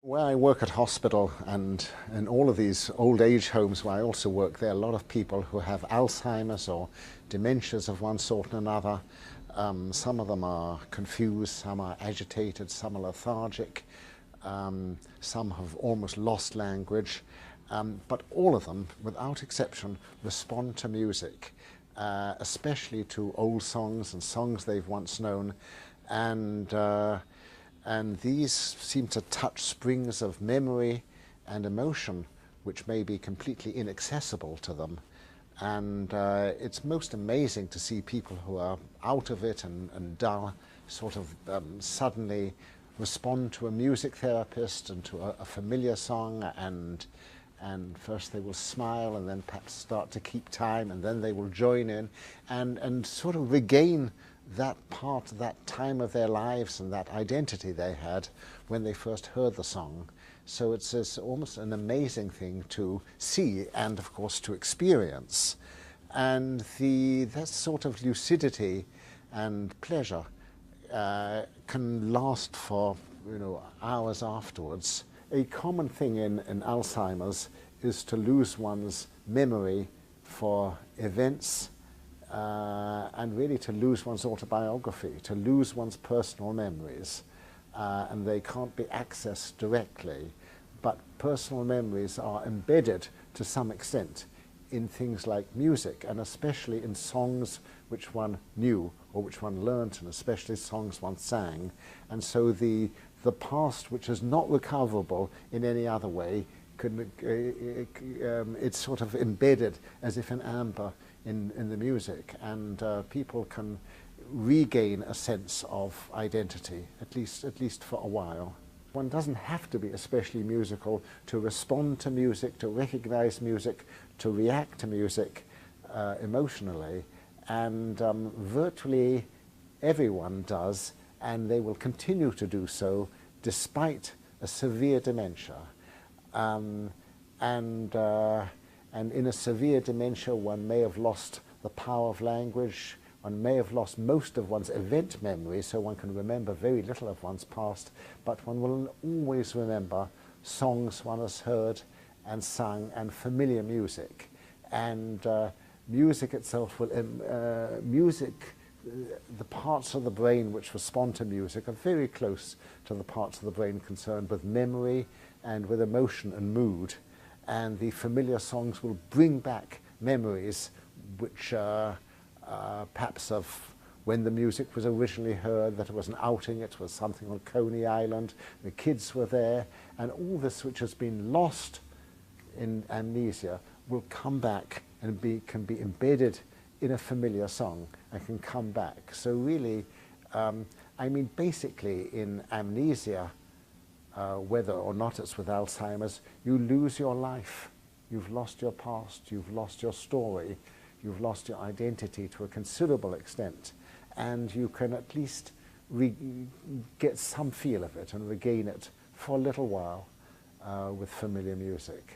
Where I work at hospital and in all of these old age homes where I also work, there are a lot of people who have Alzheimer's or dementias of one sort or another. Some of them are confused, some are agitated, some are lethargic, some have almost lost language, but all of them, without exception, respond to music, especially to old songs and songs they've once known, and these seem to touch springs of memory and emotion which may be completely inaccessible to them. And it's most amazing to see people who are out of it and dull sort of suddenly respond to a music therapist and to a familiar song, and first they will smile and then perhaps start to keep time, and then they will join in and sort of regain that part, that time of their lives and that identity they had when they first heard the song. So it's almost an amazing thing to see and, of course, to experience. And that sort of lucidity and pleasure can last for hours afterwards. A common thing in Alzheimer's is to lose one's memory for events, and really to lose one's autobiography, to lose one's personal memories. And they can't be accessed directly, but personal memories are embedded to some extent in things like music, and especially in songs which one knew or which one learnt, and especially songs one sang. And so the past, which is not recoverable in any other way, it's sort of embedded as if in amber in the music, and people can regain a sense of identity, at least for a while. One doesn't have to be especially musical to respond to music, to recognize music, to react to music emotionally, and virtually everyone does, and they will continue to do so despite a severe dementia. And in a severe dementia, one may have lost the power of language, one may have lost most of one's event memory, so one can remember very little of one's past, but one will always remember songs one has heard and sung and familiar music. And music itself will, the parts of the brain which respond to music are very close to the parts of the brain concerned with memory and with emotion and mood. And the familiar songs will bring back memories which perhaps of when the music was originally heard, that it was an outing, it was something on Coney Island, the kids were there, and all this which has been lost in amnesia will come back and can be embedded in a familiar song and can come back. So really, I mean, basically in amnesia, whether or not it's with Alzheimer's, you lose your life. You've lost your past, you've lost your story, you've lost your identity to a considerable extent, and you can at least get some feel of it and regain it for a little while with familiar music.